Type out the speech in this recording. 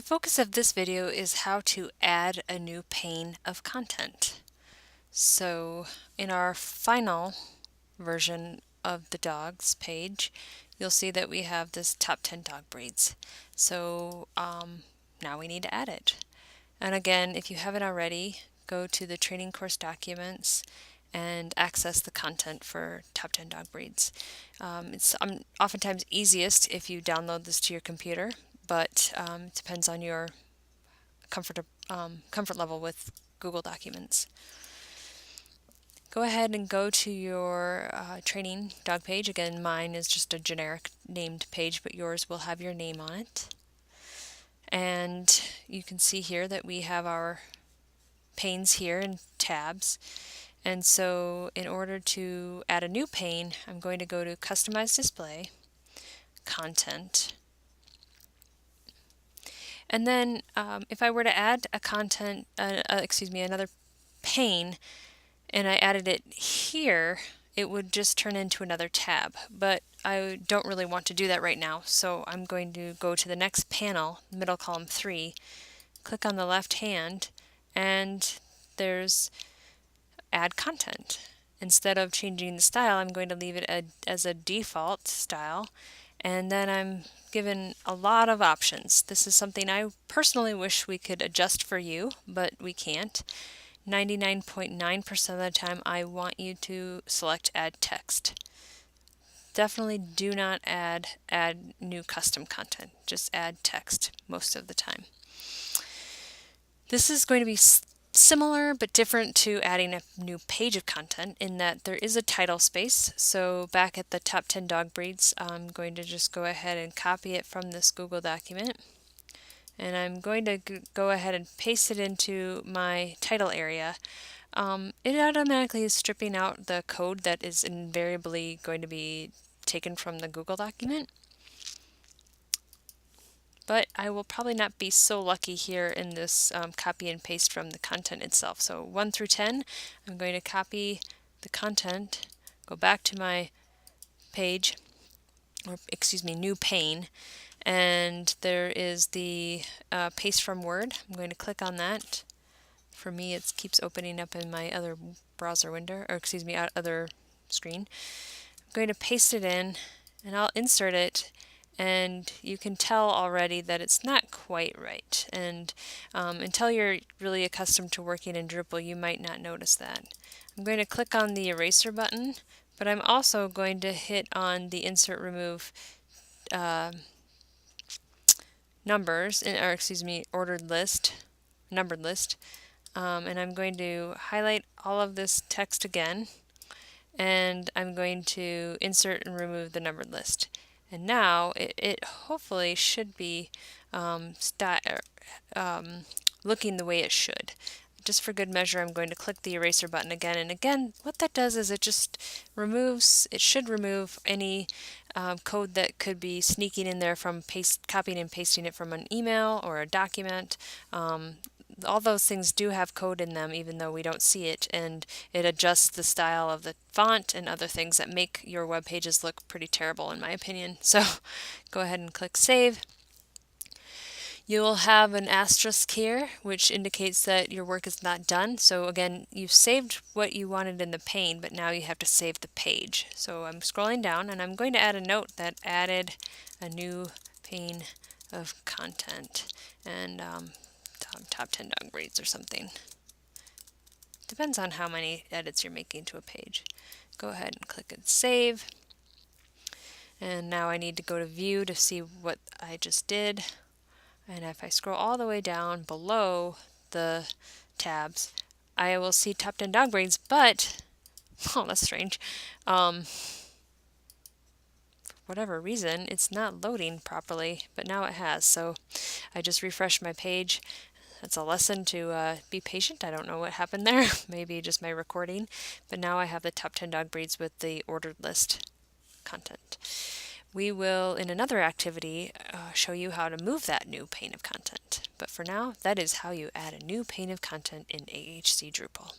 focus of this video is how to add a new pane of content. So in our final version of the dogs page, you'll see that we have this top 10 dog breeds. So now we need to add it. And again, if you haven't already, go to the training course documents and access the content for top 10 dog breeds. It's oftentimes easiest if you download this to your computer, but it depends on your comfort level with Google Documents. Go ahead and go to your training dog page. Again, mine is just a generic named page, but yours will have your name on it. And you can see here that we have our panes here and tabs. And so in order to add a new pane, I'm going to go to Customize Display, Content. And then if I were to add another pane, and I added it here, it would just turn into another tab. But I don't really want to do that right now, so I'm going to go to the next panel, middle column 3, click on the left hand, and there's Add Content. Instead of changing the style, I'm going to leave it as a default style, and then I'm given a lot of options. This is something I personally wish we could adjust for you, but we can't. 99.9% of the time I want you to select Add Text. Definitely do not add new custom content. Just add text most of the time. This is going to be similar but different to adding a new page of content in that there is a title space. So back at the top 10 dog breeds, I'm going to just go ahead and copy it from this Google document. And I'm going to go ahead and paste it into my title area. It automatically is stripping out the code that is invariably going to be taken from the Google document. But I will probably not be so lucky here in this copy and paste from the content itself. So 1 through 10, I'm going to copy the content, go back to my page, or excuse me, new pane, and there is the paste from Word. I'm going to click on that. For me, it keeps opening up in my other browser window, or excuse me, other screen. I'm going to paste it in, and I'll insert it. And you can tell already that it's not quite right. And until you're really accustomed to working in Drupal, you might not notice that. I'm going to click on the eraser button, but I'm also going to hit on the insert remove numbers, or excuse me, ordered list, numbered list. And I'm going to highlight all of this text again, and I'm going to insert and remove the numbered list. And now it hopefully should be looking the way it should. Just for good measure, I'm going to click the eraser button again. And again, what that does is it just removes, it should remove any code that could be sneaking in there from copying and pasting it from an email or a document. All those things do have code in them even though we don't see it, and it adjusts the style of the font and other things that make your web pages look pretty terrible in my opinion. So go ahead and click Save. You will have an asterisk here which indicates that your work is not done. So again, you've saved what you wanted in the pane, but now you have to save the page. So I'm scrolling down and I'm going to add a note that added a new pane of content, and top 10 dog breeds or something. Depends on how many edits you're making to a page. Go ahead and click and save. And now I need to go to view to see what I just did. And if I scroll all the way down below the tabs, I will see top 10 dog breeds, but, oh, that's strange. For whatever reason, it's not loading properly, but now it has. So I just refreshed my page. That's a lesson to be patient. I don't know what happened there. Maybe just my recording. But now I have the top 10 dog breeds with the ordered list content. We will, in another activity, show you how to move that new pane of content. But for now, that is how you add a new pane of content in AHC Drupal.